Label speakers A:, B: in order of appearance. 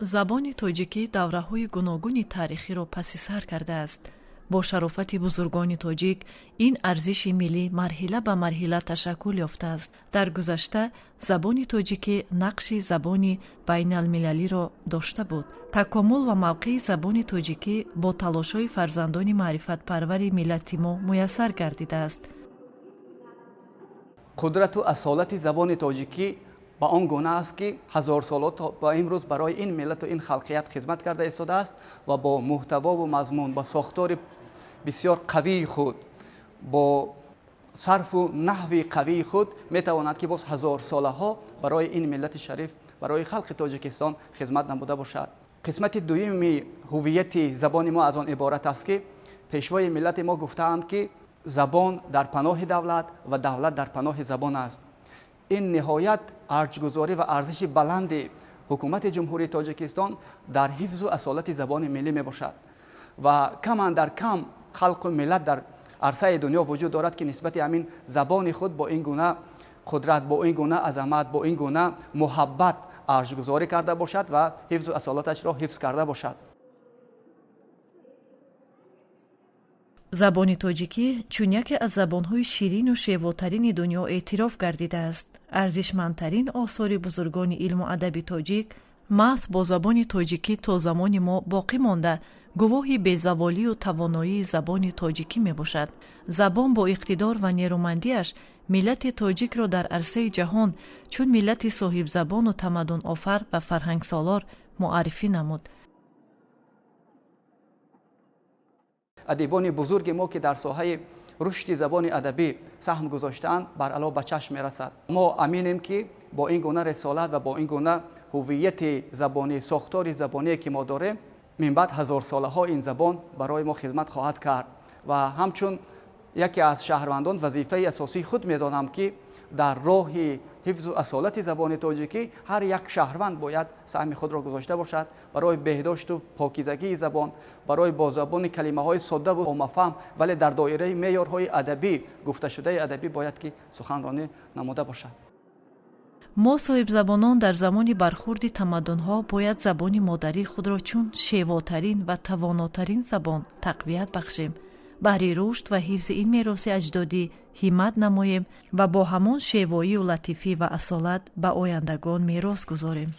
A: забони тоҷикӣ давраҳои гуногуни таърихиро паси сар кардааст. бо шарофати бузургони тоҷик ин арзиши миллӣ марҳила ба марҳила ташаккул ёфтааст. дар гузашта забони тоҷикӣ нақши забони байналмилалиро дошта буд. такомул ва мавқеи забони тоҷикӣ бо талошҳои фарзандони маърифатпарвари миллати мо муяссар гардидааст.
B: қудрату асолати забони тоҷикӣ ба он гуна аст ки ҳазорсола ба имрӯз барои ин миллату ин халқият хизмат карда истодааст ва бо муҳтавову мазмун ба сохтори бисёр қавии худ, бо сарфу наҳви қавии худ метавонад ки боз ҳазорсолаҳо барои ин миллати шариф, барои халқи тоҷикистон хизмат намуда бошад. қисмати дуюми ҳуввияти забони мо аз он иборат аст ки пешвои миллати мо гуфтаанд ки забон дар паноҳи давлат ва давлат дар паноҳи забон аст. ин ниҳоят арҷгузорӣ ва арзиши баланди ҳукумати ҷумҳурии тоҷикистон дар ҳифзу асолати забони миллӣ мебошад ва каман дар кам халқу миллат дар арсаи дунё вуҷуд дорад ки нисбати ҳамин забони худ бо ин гуна қудрат, бо ин гуна азамат, бо ин гуна муҳаббат арҷгузорӣ карда бошад ва ҳифзу асолаташро ҳифз карда бошад.
A: забони тоҷикӣ чун яке аз забонҳои ширину шевотарини дунё эътироф гардидааст. арзишмандтарин осори бузургони илму адаби тоҷик маҳз бо забони тоҷикӣ то замони мо боқӣ монда гувоҳи безаволию тавоноии забони тоҷикӣ мебошад. забон бо иқтидор ва нерӯмандиаш миллати тоҷикро дар арсаи ҷаҳон чун миллати соҳибзабону тамаддунофар ва фарҳангсолор муаррифӣ намуд.
B: адибони бузурги мо ки дар соҳаи рушди забони адабӣ саҳм гузоштаанд баръало ба чашм мерасад. мо аминем ки бо ин гуна рисолат ва бо ин гуна ҳуввияти забонӣ, сохтори забоние ки мо дорем, минбаъд ҳазорсолаҳо ин забон барои мо хизмат хоҳад кард ва ҳамчун яке аз шаҳрвандон вазифаи асосии худ медонам ки дар роҳи ҳифзу асолати забони тоҷикӣ ҳар як шаҳрванд бояд саҳми худро гузошта бошад барои беҳдошту покизагии забон, барои бо забони калимаҳои соддаву омафаҳм вале дар доираи меъёрҳои адабӣ, гуфташудаи адабӣ бояд ки суханронӣ намуда бошад.
A: мо соҳибзабонон дар замони бархурди тамаддунҳо бояд забони модарии худро чун шевотарин ва тавонотарин забон тақвият бахшем. баҳри рушд ва ҳифзи ин мероси аҷдодӣ ҳиммат намоем ва бо ҳамон шевоию латифӣ ва асолат ба ояндагон мерос гузорем.